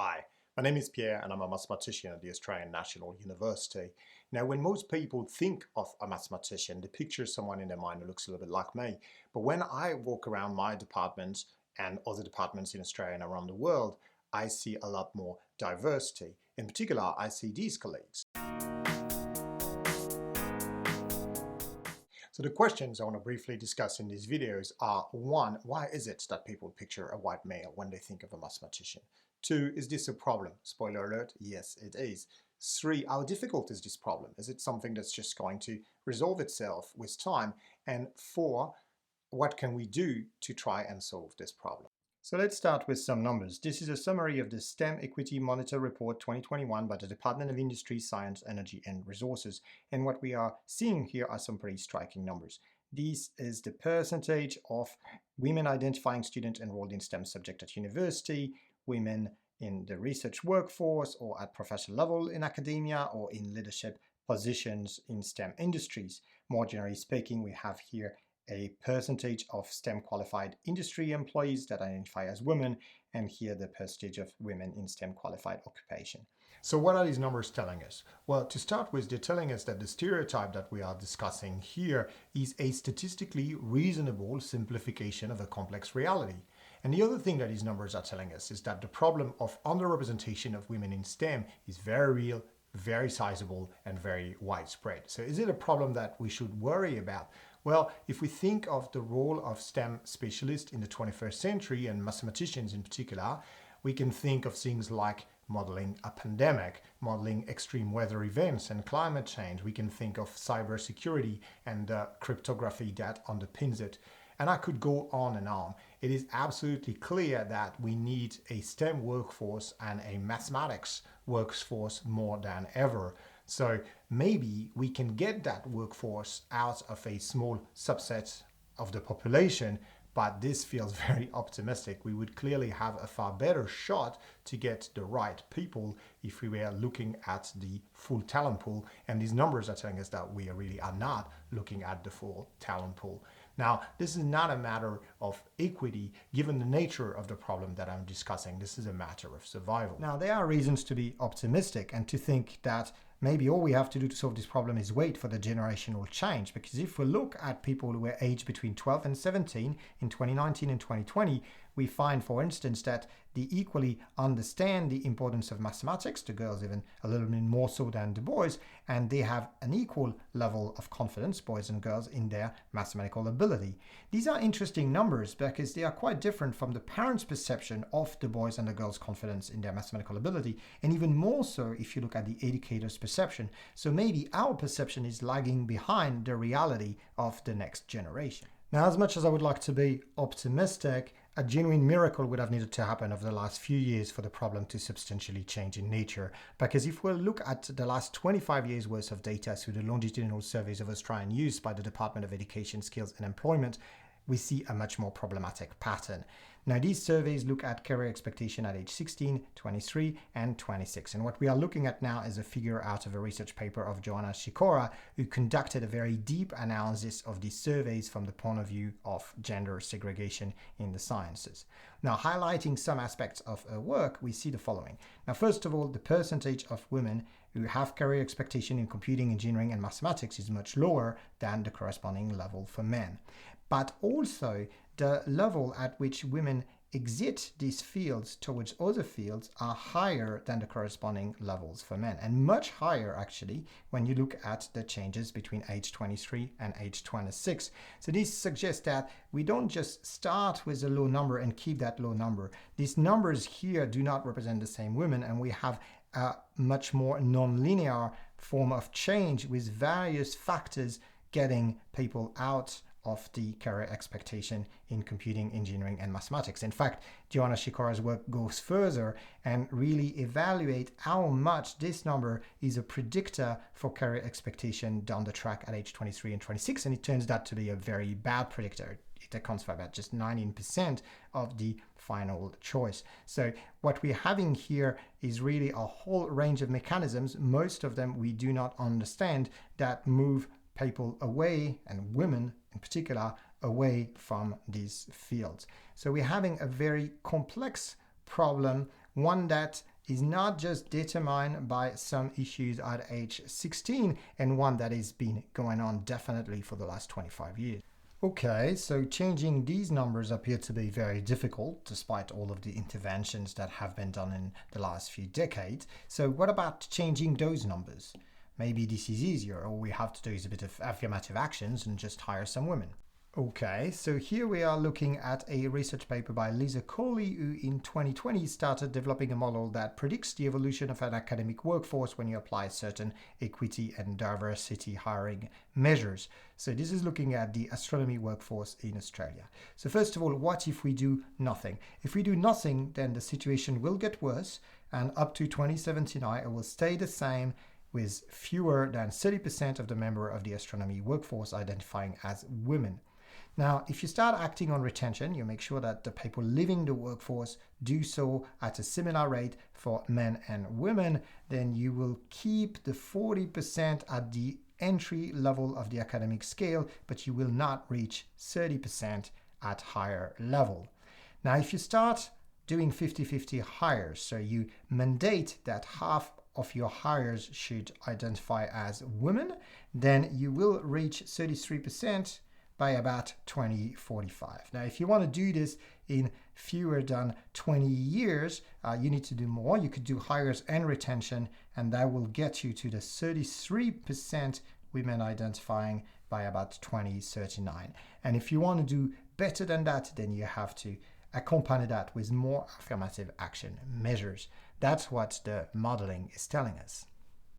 Hi, my name is Pierre and I'm a mathematician at the Australian National University. Now, when most people think of a mathematician, they picture someone in their mind who looks a little bit like me. But when I walk around my department and other departments in Australia and around the world, I see a lot more diversity. In particular, I see these colleagues. So the questions I want to briefly discuss in these videos are: 1. Why is it that people picture a white male when they think of a mathematician? 2. Is this a problem? Spoiler alert, yes it is. 3. How difficult is this problem? Is it something that's just going to resolve itself with time? And 4. What can we do to try and solve this problem? So let's start with some numbers. This is a summary of the STEM Equity Monitor Report 2021 by the Department of Industry, Science, Energy and Resources. And what we are seeing here are some pretty striking numbers. This is the percentage of women identifying students enrolled in STEM subject at university, women in the research workforce or at professional level in academia or in leadership positions in STEM industries. More generally speaking, we have here a percentage of STEM qualified industry employees that identify as women, and here the percentage of women in STEM qualified occupation. So what are these numbers telling us? Well, to start with, they're telling us that the stereotype that we are discussing here is a statistically reasonable simplification of a complex reality. And the other thing that these numbers are telling us is that the problem of underrepresentation of women in STEM is very real, very sizable, and very widespread. So is it a problem that we should worry about? Well, if we think of the role of STEM specialists in the 21st century, and mathematicians in particular, we can think of things like modeling a pandemic, modeling extreme weather events and climate change. We can think of cybersecurity and the cryptography that underpins it. And I could go on and on. It is absolutely clear that we need a STEM workforce and a mathematics workforce more than ever. So maybe we can get that workforce out of a small subset of the population, but this feels very optimistic. We would clearly have a far better shot to get the right people if we were looking at the full talent pool. And these numbers are telling us that we really are not looking at the full talent pool. Now, this is not a matter of equity, given the nature of the problem that I'm discussing. This is a matter of survival. Now, there are reasons to be optimistic and to think that maybe all we have to do to solve this problem is wait for the generational change. Because if we look at people who were aged between 12 and 17 in 2019 and 2020, we find, for instance, that they equally understand the importance of mathematics, the girls even a little bit more so than the boys, and they have an equal level of confidence, boys and girls, in their mathematical ability. These are interesting numbers because they are quite different from the parents' perception of the boys and the girls' confidence in their mathematical ability, and even more so if you look at the educators' perception. So maybe our perception is lagging behind the reality of the next generation. Now, as much as I would like to be optimistic, a genuine miracle would have needed to happen over the last few years for the problem to substantially change in nature. Because if we look at the last 25 years worth of data through the longitudinal surveys of Australian youth by the Department of Education, Skills and Employment, we see a much more problematic pattern. Now, these surveys look at career expectation at age 16, 23, and 26. And what we are looking at now is a figure out of a research paper of Joanna Sikora, who conducted a very deep analysis of these surveys from the point of view of gender segregation in the sciences. Now, highlighting some aspects of her work, we see the following. Now, first of all, the percentage of women who have career expectation in computing, engineering, and mathematics is much lower than the corresponding level for men. But also, the level at which women exit these fields towards other fields are higher than the corresponding levels for men, and much higher actually when you look at the changes between age 23 and age 26. So this suggests that we don't just start with a low number and keep that low number. These numbers here do not represent the same women, and we have a much more non-linear form of change with various factors getting people out of the career expectation in computing, engineering, and mathematics. In fact, Joanna Sikora's work goes further and really evaluate how much this number is a predictor for career expectation down the track at age 23 and 26, and it turns out to be a very bad predictor. It accounts for about just 19% of the final choice. So what we're having here is really a whole range of mechanisms, most of them we do not understand, that move people away, and women in particular, away from these fields. So we're having a very complex problem one that is not just determined by some issues at age 16, and one that has been going on definitely for the last 25 years. Okay, so changing these numbers appear to be very difficult despite all of the interventions that have been done in the last few decades. So what about changing those numbers? Maybe this is easier. All we have to do is a bit of affirmative actions and just hire some women. Okay, so here we are looking at a research paper by Lisa Coley, who in 2020 started developing a model that predicts the evolution of an academic workforce when you apply certain equity and diversity hiring measures. So this is looking at the astronomy workforce in Australia. So first of all, what if we do nothing? If we do nothing, then the situation will get worse, and up to 2079 it will stay the same, with fewer than 30% of the members of the astronomy workforce identifying as women. Now, if you start acting on retention, you make sure that the people leaving the workforce do so at a similar rate for men and women, then you will keep the 40% at the entry level of the academic scale, but you will not reach 30% at higher level. Now, if you start doing 50-50 hires, so you mandate that half of your hires should identify as women, then you will reach 33% by about 2045. Now, if you want to do this in fewer than 20 years, you need to do more. You could do hires and retention, and that will get you to the 33% women identifying by about 2039. And if you want to do better than that, then you have to accompany that with more affirmative action measures. That's what the modeling is telling us.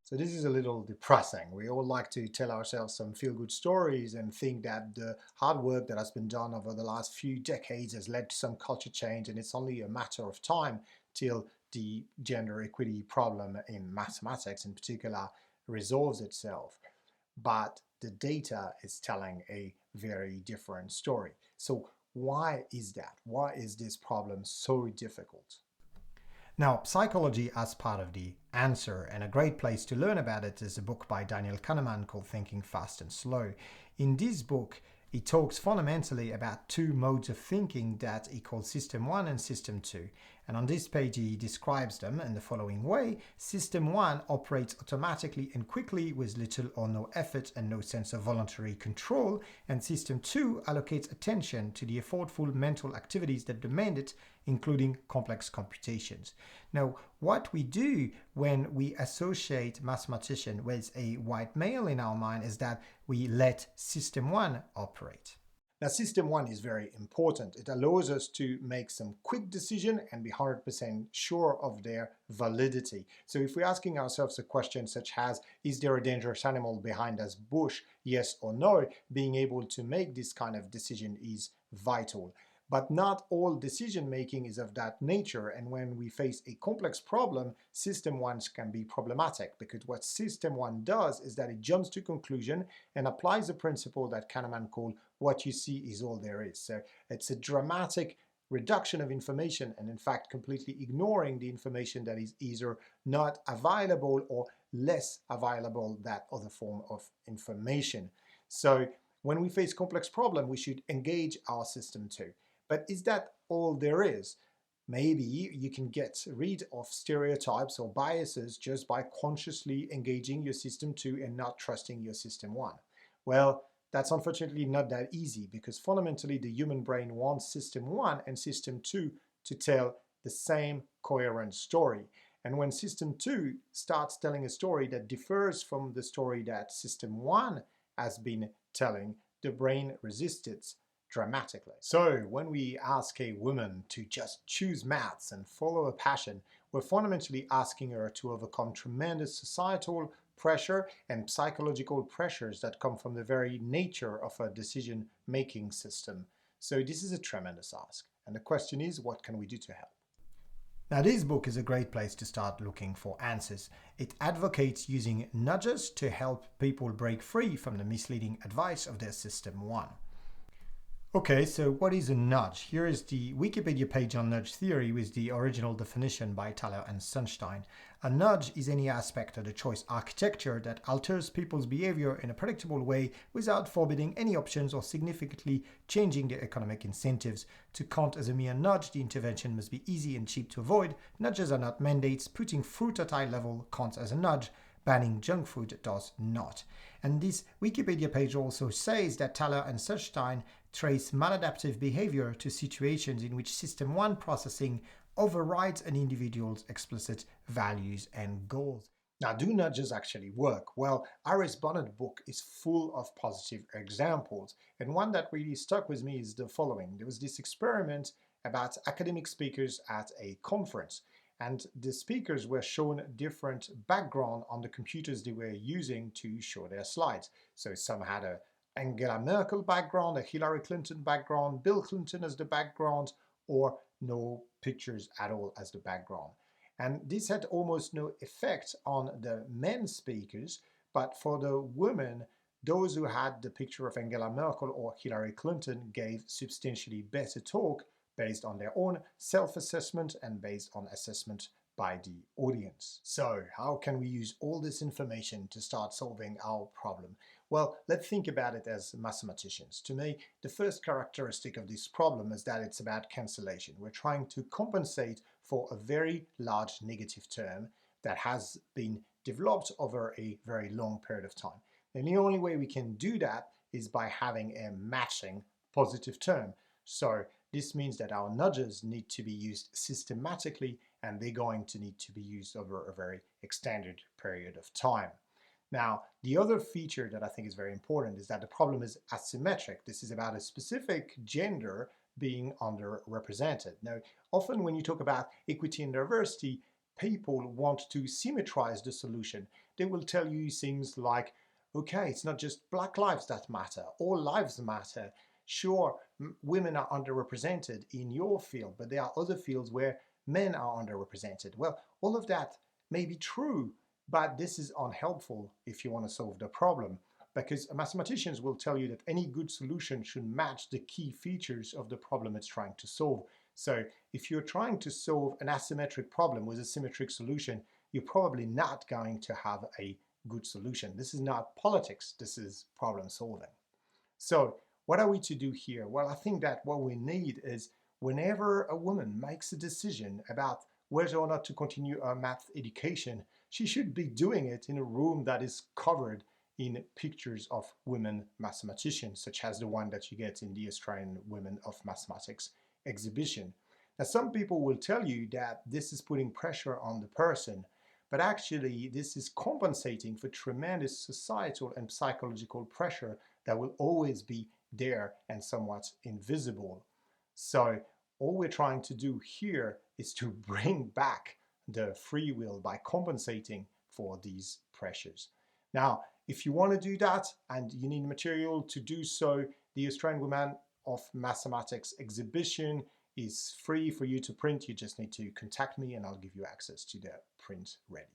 So this is a little depressing. We all like to tell ourselves some feel-good stories and think that the hard work that has been done over the last few decades has led to some culture change, and it's only a matter of time till the gender equity problem in mathematics in particular resolves itself. But the data is telling a very different story. So why is that? Why is this problem so difficult? Now, psychology as part of the answer, and a great place to learn about it is a book by Daniel Kahneman called Thinking Fast and Slow. In this book, he talks fundamentally about two modes of thinking that he calls System 1 and System 2. And on this page, he describes them in the following way. System 1 operates automatically and quickly with little or no effort and no sense of voluntary control. And System 2 allocates attention to the effortful mental activities that demand it, including complex computations. Now, what we do when we associate mathematician with a white male in our mind is that we let System 1 operate. Now, System 1 is very important. It allows us to make some quick decision and be 100% sure of their validity. So if we're asking ourselves a question such as, is there a dangerous animal behind this bush? Yes or no, being able to make this kind of decision is vital. But not all decision making is of that nature, and when we face a complex problem, System 1 can be problematic, because what System 1 does is that it jumps to conclusion and applies a principle that Kahneman called what you see is all there is. So it's a dramatic reduction of information, and in fact completely ignoring the information that is either not available or less available than other form of information. So when we face complex problem, we should engage our System 2. But is that all there is? Maybe you can get rid of stereotypes or biases just by consciously engaging your System 2 and not trusting your System 1. Well, that's unfortunately not that easy, because fundamentally the human brain wants System 1 and System 2 to tell the same coherent story. And when System 2 starts telling a story that differs from the story that System 1 has been telling, the brain resists it dramatically. So when we ask a woman to just choose maths and follow a passion, we're fundamentally asking her to overcome tremendous societal pressure and psychological pressures that come from the very nature of a decision-making system. So this is a tremendous ask. And the question is, what can we do to help? Now, this book is a great place to start looking for answers. It advocates using nudges to help people break free from the misleading advice of their System 1. Okay, so what is a nudge? Here is the Wikipedia page on nudge theory with the original definition by Thaler and Sunstein. A nudge is any aspect of the choice architecture that alters people's behavior in a predictable way without forbidding any options or significantly changing their economic incentives. To count as a mere nudge, the intervention must be easy and cheap to avoid. Nudges are not mandates. Putting fruit at eye level counts as a nudge. Banning junk food does not. And this Wikipedia page also says that Thaler and Sunstein trace maladaptive behavior to situations in which System 1 processing overrides an individual's explicit values and goals. Now, do nudges actually work? Well, Iris Bonnet's book is full of positive examples, and one that really stuck with me is the following. There was this experiment about academic speakers at a conference, and the speakers were shown different background on the computers they were using to show their slides. So some had a Angela Merkel background, a Hillary Clinton background, Bill Clinton as the background, or no pictures at all as the background. And this had almost no effect on the men speakers, but for the women, those who had the picture of Angela Merkel or Hillary Clinton gave substantially better talk based on their own self-assessment and based on assessment by the audience. So how can we use all this information to start solving our problem? Well, let's think about it as mathematicians. To me, the first characteristic of this problem is that it's about cancellation. We're trying to compensate for a very large negative term that has been developed over a very long period of time. And the only way we can do that is by having a matching positive term. So this means that our nudges need to be used systematically, and they're going to need to be used over a very extended period of time. Now, the other feature that I think is very important is that the problem is asymmetric. This is about a specific gender being underrepresented. Now, often when you talk about equity and diversity, people want to symmetrize the solution. They will tell you things like, okay, it's not just black lives that matter, all lives matter. Sure, women are underrepresented in your field, but there are other fields where men are underrepresented. Well, all of that may be true, but this is unhelpful if you want to solve the problem, because mathematicians will tell you that any good solution should match the key features of the problem it's trying to solve. So if you're trying to solve an asymmetric problem with a symmetric solution, you're probably not going to have a good solution. This is not politics, this is problem solving. So what are we to do here? Well, I think that what we need is whenever a woman makes a decision about whether or not to continue her math education, she should be doing it in a room that is covered in pictures of women mathematicians, such as the one that you get in the Australian Women of Mathematics exhibition. Now, some people will tell you that this is putting pressure on the person, but actually this is compensating for tremendous societal and psychological pressure that will always be there and somewhat invisible. So all we're trying to do here is to bring back the free will by compensating for these pressures. Now, if you want to do that and you need material to do so, the Australian Women of Mathematics exhibition is free for you to print. You just need to contact me and I'll give you access to the print ready.